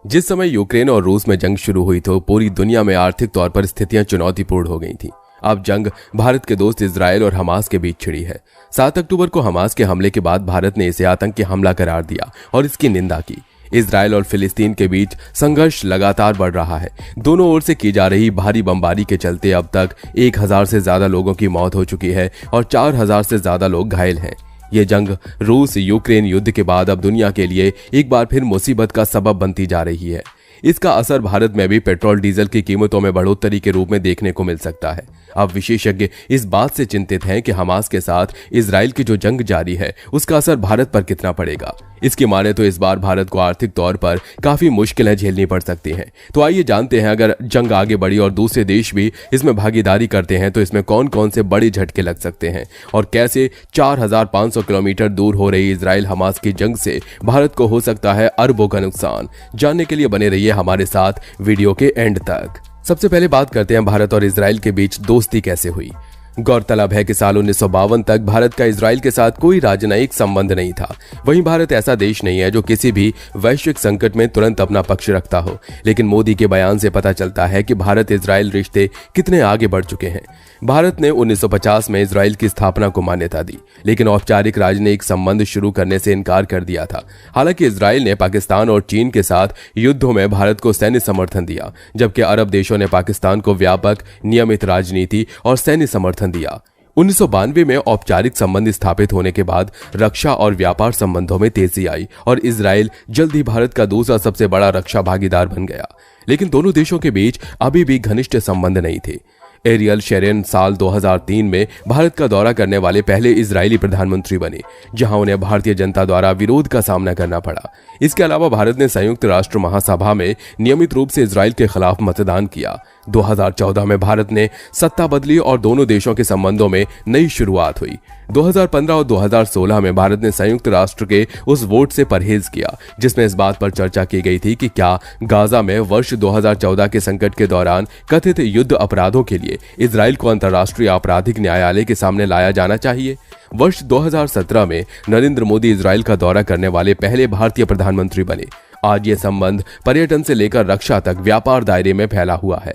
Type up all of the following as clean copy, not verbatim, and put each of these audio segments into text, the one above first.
जिस समय यूक्रेन और रूस में जंग शुरू हुई तो पूरी दुनिया में आर्थिक तौर पर स्थितियां चुनौतीपूर्ण हो गई थी। अब जंग भारत के दोस्त इजराइल और हमास के बीच छिड़ी है। 7 अक्टूबर को हमास के हमले के बाद भारत ने इसे आतंकी हमला करार दिया और इसकी निंदा की। इजराइल और फिलिस्तीन के बीच संघर्ष लगातार बढ़ रहा है। दोनों ओर से की जा रही भारी बमबारी के चलते अब तक 1000 से ज्यादा लोगों की मौत हो चुकी है और 4000 से ज्यादा लोग घायल हैं। ये जंग रूस यूक्रेन युद्ध के बाद अब दुनिया के लिए एक बार फिर मुसीबत का सबब बनती जा रही है। इसका असर भारत में भी पेट्रोल डीजल की कीमतों में बढ़ोतरी के रूप में देखने को मिल सकता है। अब विशेषज्ञ इस बात से चिंतित हैं कि हमास के साथ इजराइल की जो जंग जारी है उसका असर भारत पर कितना पड़ेगा। इसकी माने तो इस बार भारत को आर्थिक तौर पर काफी मुश्किलें झेलनी पड़ सकती हैं। तो आइए जानते हैं, अगर जंग आगे बढ़ी और दूसरे देश भी इसमें भागीदारी करते हैं तो इसमें कौन कौन से बड़े झटके लग सकते हैं और कैसे 4500 किलोमीटर दूर हो रही इजराइल हमास की जंग से भारत को हो सकता है अरबों का नुकसान। जानने के लिए बने रहिए हमारे साथ वीडियो के एंड तक। सबसे पहले बात करते हैं भारत और इजराइल के बीच दोस्ती कैसे हुई। गौरतलब है कि साल 1952 तक भारत का इजराइल के साथ कोई राजनयिक संबंध नहीं था। वहीं भारत ऐसा देश नहीं है जो किसी भी वैश्विक संकट में तुरंत अपना पक्ष रखता हो। लेकिन मोदी के बयान से पता चलता है कि भारत इजराइल रिश्ते कितने आगे बढ़ चुके हैं। भारत ने 1950 में इजराइल की स्थापना को मान्यता दी, लेकिन औपचारिक राजनयिक संबंध शुरू करने से इनकार कर दिया था। हालांकि इजराइल ने पाकिस्तान और चीन के साथ युद्धों में भारत को सैन्य समर्थन दिया, जबकि अरब देशों ने पाकिस्तान को व्यापक नियमित राजनीति और सैन्य समर्थन दिया। 1992 में औपचारिक संबंध स्थापित होने के बाद रक्षा और व्यापार संबंधों में तेजी आई और इजराइल जल्द ही भारत का दूसरा सबसे बड़ा रक्षा भागीदार बन गया। लेकिन दोनों देशों के बीच अभी भी घनिष्ठ संबंध नहीं थे। एरियल शेरन साल 2003 में भारत का दौरा करने वाले पहले इजरायली प्रधानमंत्री बने, जहां उन्हें भारतीय जनता द्वारा विरोध का सामना करना पड़ा। इसके अलावा भारत ने संयुक्त राष्ट्र महासभा में नियमित रूप से इजराइल के खिलाफ मतदान किया। 2014 में भारत ने सत्ता बदली और दोनों देशों के संबंधों में नई शुरुआत हुई। 2015 और 2016 में भारत ने संयुक्त राष्ट्र के उस वोट से परहेज किया जिसमें इस बात पर चर्चा की गई थी कि क्या गाजा में वर्ष 2014 के संकट के दौरान कथित युद्ध अपराधों के लिए इजराइल को अंतर्राष्ट्रीय आपराधिक न्यायालय के सामने लाया जाना चाहिए। वर्ष 2017 में नरेंद्र मोदी इजराइल का दौरा करने वाले पहले भारतीय प्रधानमंत्री बने। आज ये संबंध पर्यटन से लेकर रक्षा तक व्यापार दायरे में फैला हुआ है।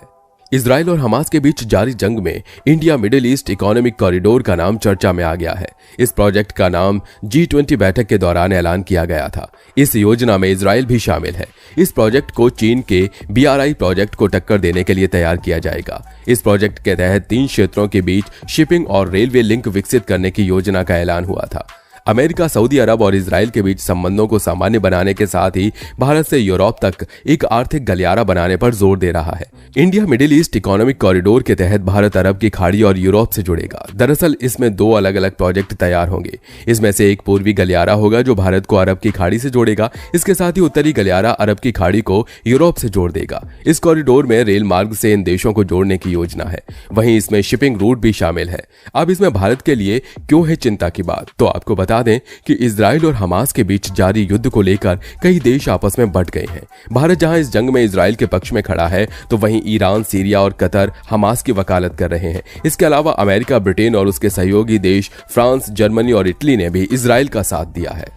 इजराइल और हमास के बीच जारी जंग में India middle east economic corridor का नाम चर्चा में आ गया है। इस प्रोजेक्ट का नाम G20 बैठक के दौरान ऐलान किया गया था। इस योजना में इजराइल भी शामिल है। इस प्रोजेक्ट को चीन के BRI प्रोजेक्ट को टक्कर देने के लिए तैयार किया जाएगा। इस प्रोजेक्ट के तहत 3 क्षेत्रों के बीच शिपिंग और रेलवे लिंक विकसित करने की योजना का ऐलान हुआ था। अमेरिका, सऊदी अरब और इजराइल के बीच संबंधों को सामान्य बनाने के साथ ही भारत से यूरोप तक एक आर्थिक गलियारा बनाने पर जोर दे रहा है। India middle east economic corridor के तहत भारत अरब की खाड़ी और यूरोप से जुड़ेगा। दरअसल इसमें 2 अलग अलग प्रोजेक्ट तैयार होंगे। इसमें से एक पूर्वी गलियारा होगा जो भारत को अरब की खाड़ी से जोड़ेगा। इसके साथ ही उत्तरी गलियारा अरब की खाड़ी को यूरोप से जोड़ देगा। इस कॉरिडोर में रेल मार्ग से इन देशों को जोड़ने की योजना है। वहीं इसमें शिपिंग रूट भी शामिल है। अब इसमें भारत के लिए क्यों है चिंता की बात, तो आपको बता दें कि इजराइल और हमास के बीच जारी युद्ध को लेकर कई देश आपस में बंट गए हैं। भारत जहां इस जंग में इजराइल के पक्ष में खड़ा है तो वहीं ईरान, सीरिया और कतर हमास की वकालत कर रहे हैं। इसके अलावा अमेरिका, ब्रिटेन और उसके सहयोगी देश फ्रांस, जर्मनी और इटली ने भी इजराइल का साथ दिया है।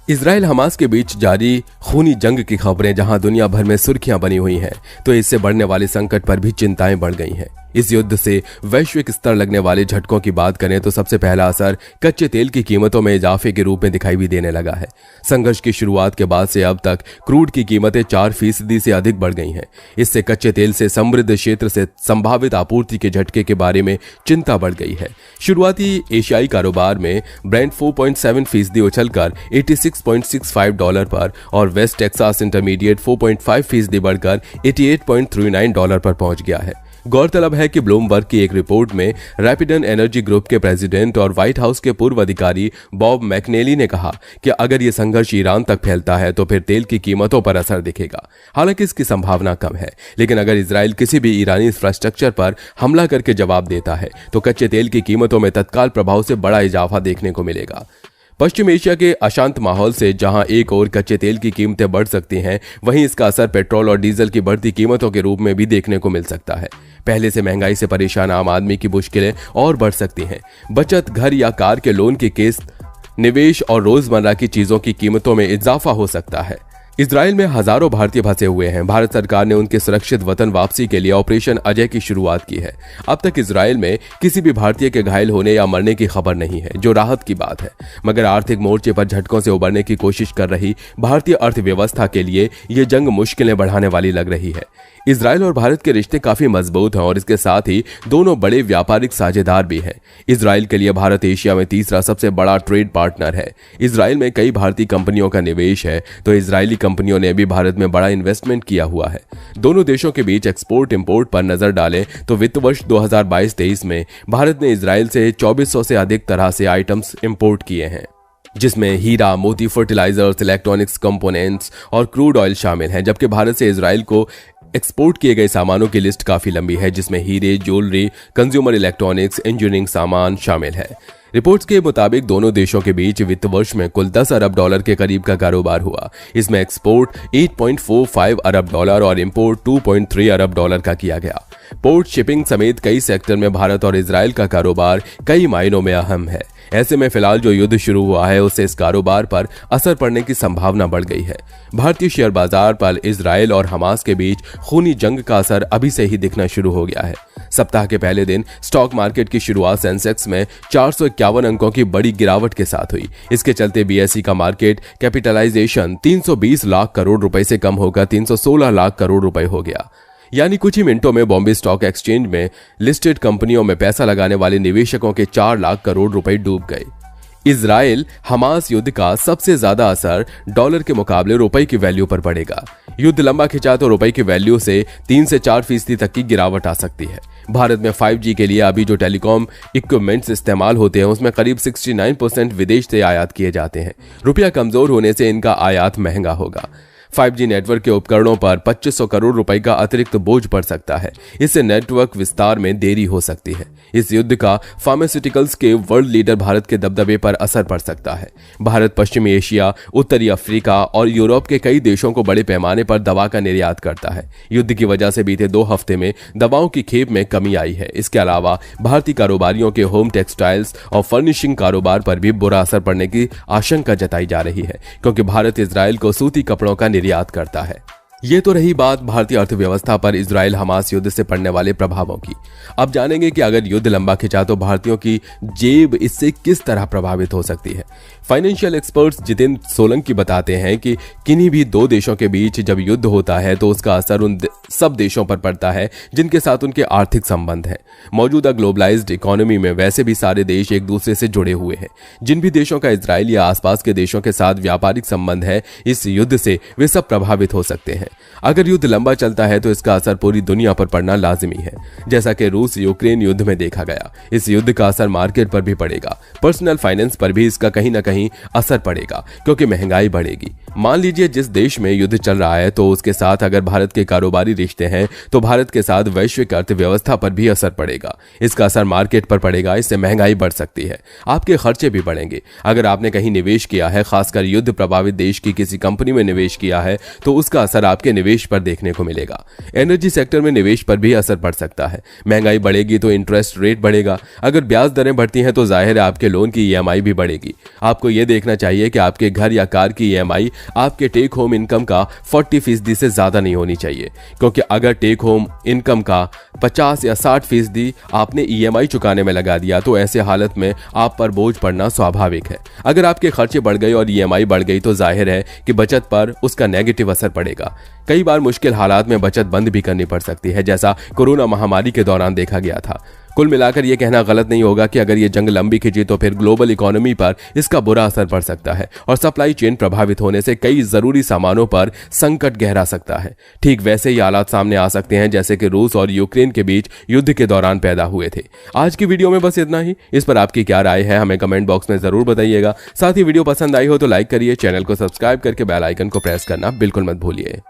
इजराइल हमास के बीच जारी खूनी जंग की खबरें जहां दुनिया भर में सुर्खियां बनी हुई हैं, तो इससे बढ़ने वाले संकट पर भी चिंताएं बढ़ गई हैं। इस युद्ध से वैश्विक स्तर लगने वाले झटकों की बात करें तो सबसे पहला असर कच्चे तेल की कीमतों में इजाफे के रूप में दिखाई भी देने लगा है। संघर्ष की शुरुआत के बाद से अब तक क्रूड की कीमतें 4% से अधिक बढ़ गई हैं। इससे कच्चे तेल से समृद्ध क्षेत्र से संभावित आपूर्ति के झटके के बारे में चिंता बढ़ गई है। शुरुआती एशियाई कारोबार में ब्रेंट 4.7% उछलकर $86.65 पर और वेस्ट टेक्सास इंटरमीडिएट 4.5% बढ़कर $88.39 पर पहुंच गया है। गौरतलब है कि ब्लूमबर्ग की एक रिपोर्ट में रैपिडन एनर्जी ग्रुप के प्रेसिडेंट और व्हाइट हाउस के पूर्व अधिकारी बॉब मैकनेली ने कहा कि अगर ये संघर्ष ईरान तक फैलता है तो फिर तेल की कीमतों पर असर दिखेगा। हालांकि इसकी संभावना कम है, लेकिन अगर इजराइल किसी भी ईरानी इंफ्रास्ट्रक्चर पर हमला करके जवाब देता है तो कच्चे तेल की कीमतों में तत्काल प्रभाव से बड़ा इजाफा देखने को मिलेगा। पश्चिम एशिया के अशांत माहौल से जहां एक ओर कच्चे तेल की कीमतें बढ़ सकती हैं, वहीं इसका असर पेट्रोल और डीजल की बढ़ती कीमतों के रूप में भी देखने को मिल सकता है। पहले से महंगाई से परेशान आम आदमी की मुश्किलें और बढ़ सकती हैं। बचत, घर या कार के लोन की किस्त, निवेश और रोजमर्रा की चीजों की कीमतों में इजाफा हो सकता है। इजराइल में हजारों भारतीय फंसे हुए हैं। भारत सरकार ने उनके सुरक्षित वतन वापसी के लिए ऑपरेशन अजय की शुरुआत की है। अब तक इजराइल में किसी भी भारतीय के घायल होने या मरने की खबर नहीं है, जो राहत की बात है। मगर आर्थिक मोर्चे पर झटकों से उबरने की कोशिश कर रही भारतीय अर्थव्यवस्था के लिए ये जंग मुश्किलें बढ़ाने वाली लग रही है। इजराइल और भारत के रिश्ते काफी मजबूत हैं और इसके साथ ही दोनों बड़े व्यापारिक साझेदार भी हैं। इजराइल के लिए भारत एशिया में तीसरा सबसे बड़ा ट्रेड पार्टनर है। इजराइल में कई भारतीय कंपनियों का निवेश है, तो इजरायली कंपनियों ने भी भारत में बड़ा इन्वेस्टमेंट किया हुआ है। दोनों देशों के बीच एक्सपोर्ट इंपोर्ट पर नजर डालें तो वित्त वर्ष 2022-23 में भारत ने इजराइल से 2400 से अधिक तरह से आइटम्स इंपोर्ट किए हैं, जिसमें हीरा, मोती, फर्टिलाइजर्स, इलेक्ट्रॉनिक्स कंपोनेंट्स और क्रूड ऑयल शामिल हैं। जबकि भारत से इजराइल को एक्सपोर्ट किए गए सामानों की लिस्ट काफी लंबी है, जिसमें हीरे, ज्वेलरी, कंज्यूमर इलेक्ट्रॉनिक्स, इंजीनियरिंग सामान शामिल है। रिपोर्ट्स के मुताबिक दोनों देशों के बीच वित्त वर्ष में कुल 10 अरब डॉलर के करीब का कारोबार हुआ। इसमें एक्सपोर्ट 8.45 अरब डॉलर और इंपोर्ट 2.3 अरब डॉलर का किया गया। पोर्ट, शिपिंग समेत कई सेक्टर में भारत और इजराइल का कारोबार कई मायनों में अहम है। ऐसे में फिलहाल जो युद्ध शुरू हुआ है उससे इस कारोबार पर असर पड़ने की संभावना बढ़ गई है। भारतीय शेयर बाजार पर इजराइल और हमास के बीच खूनी जंग का असर अभी से ही दिखना शुरू हो गया है। सप्ताह के पहले दिन स्टॉक मार्केट की शुरुआत सेंसेक्स में 451 अंकों की बड़ी गिरावट के साथ हुई। इसके चलते बीएसई का मार्केट कैपिटलाइजेशन 320 लाख करोड़ रुपए से कम होकर 316 लाख करोड़ रुपए हो गया। यानी कुछ ही मिनटों में बॉम्बे स्टॉक एक्सचेंज में लिस्टेड कंपनियों में पैसा लगाने वाले निवेशकों के 4 लाख करोड़ रुपए डूब गए। इजराइल हमास युद्ध का सबसे ज्यादा असर डॉलर के मुकाबले रुपए की वैल्यू पर पड़ेगा। युद्ध लंबा खिंचा तो रुपए की वैल्यू से 3 से 4% तक की गिरावट आ सकती है। भारत में 5G के लिए अभी जो टेलीकॉम इक्विपमेंट्स इस्तेमाल होते हैं उसमें करीब 69% विदेश से आयात किए जाते हैं। रुपया कमजोर होने से इनका आयात महंगा होगा। 5G नेटवर्क के उपकरणों पर 2500 करोड़ रुपए का अतिरिक्त बोझ पड़ सकता है। इससे नेटवर्क विस्तार में देरी हो सकती है। इस युद्ध का फार्मास्यूटिकल्स के वर्ल्ड लीडर भारत के दबदबे पर असर पड़ सकता है। भारत पश्चिमी एशिया, उत्तरी अफ्रीका और यूरोप के कई देशों को बड़े पैमाने पर दवा का निर्यात करता है। युद्ध की वजह से बीते 2 हफ्ते में दवाओं की खेप में कमी आई है। इसके अलावा भारतीय कारोबारियों के होम टेक्सटाइल्स और फर्निशिंग कारोबार पर भी बुरा असर पड़ने की आशंका जताई जा रही है, क्योंकि भारत इजराइल को सूती कपड़ों का निर्यात करता है। ये तो रही बात भारतीय अर्थव्यवस्था पर इजराइल हमास युद्ध से पड़ने वाले प्रभावों की। अब जानेंगे कि अगर युद्ध लंबा खिंचा तो भारतीयों की जेब इससे किस तरह प्रभावित हो सकती है। फाइनेंशियल एक्सपर्ट्स जितेंद्र सोलंकी बताते हैं कि किन्हीं भी 2 देशों के बीच जब युद्ध होता है तो उसका असर उन सब देशों पर पड़ता है जिनके साथ उनके आर्थिक संबंध है। मौजूदा ग्लोबलाइज्ड इकोनॉमी में वैसे भी सारे देश एक दूसरे से जुड़े हुए हैं। जिन भी देशों का इजराइल या आसपास के देशों के साथ व्यापारिक संबंध है, इस युद्ध से वे सब प्रभावित हो सकते हैं। अगर युद्ध लंबा चलता है तो इसका असर पूरी दुनिया पर पड़ना लाजिमी है, जैसा कि रूस यूक्रेन युद्ध में देखा गया। इस युद्ध का असर मार्केट पर भी पड़ेगा। पर्सनल फाइनेंस पर भी इसका कहीं ना कहीं असर पड़ेगा, क्योंकि महंगाई बढ़ेगी। मान लीजिए जिस देश में युद्ध चल रहा है तो उसके साथ अगर भारत के कारोबारी रिश्ते हैं तो भारत के साथ वैश्विक अर्थव्यवस्था पर भी असर पड़ेगा। इसका असर मार्केट पर पड़ेगा। इससे महंगाई बढ़ सकती है, आपके खर्चे भी बढ़ेंगे। अगर आपने कहीं निवेश किया है, खासकर युद्ध प्रभावित देश की किसी कंपनी में निवेश किया है, तो उसका असर आपके निवेश पर देखने को मिलेगा। एनर्जी सेक्टर में निवेश पर भी असर पड़ सकता है। महंगाई बढ़ेगी तो इंटरेस्ट रेट बढ़ेगा। अगर ब्याज दरें बढ़ती हैं तो जाहिर है आपके लोन की EMI भी बढ़ेगी। आपको यह देखना चाहिए कि आपके घर या कार की EMI आपके टेक होम इनकम का 40% से ज्यादा नहीं होनी चाहिए, क्योंकि अगर टेक होम इनकम का 50 या 60% आपने EMI चुकाने में लगा दिया तो ऐसे हालत में आप पर बोझ पड़ना स्वाभाविक है। अगर आपके खर्चे बढ़ गए और EMI बढ़ गई तो जाहिर है कि बचत पर उसका नेगेटिव असर पड़ेगा। कई बार मुश्किल हालात में बचत बंद भी करनी पड़ सकती है, जैसा कोरोना महामारी के दौरान देखा गया था। कुल मिलाकर यह कहना गलत नहीं होगा कि अगर ये जंग लंबी खिंची तो फिर ग्लोबल इकोनॉमी पर इसका बुरा असर पड़ सकता है और सप्लाई चेन प्रभावित होने से कई जरूरी सामानों पर संकट गहरा सकता है। ठीक वैसे ही हालात सामने आ सकते हैं जैसे कि रूस और यूक्रेन के बीच युद्ध के दौरान पैदा हुए थे। आज की वीडियो में बस इतना ही। इस पर आपकी क्या राय है हमें कमेंट बॉक्स में जरूर बताइएगा। साथ ही वीडियो पसंद आई हो तो लाइक करिए, चैनल को सब्सक्राइब करके बेल आइकन को प्रेस करना बिल्कुल मत भूलिए।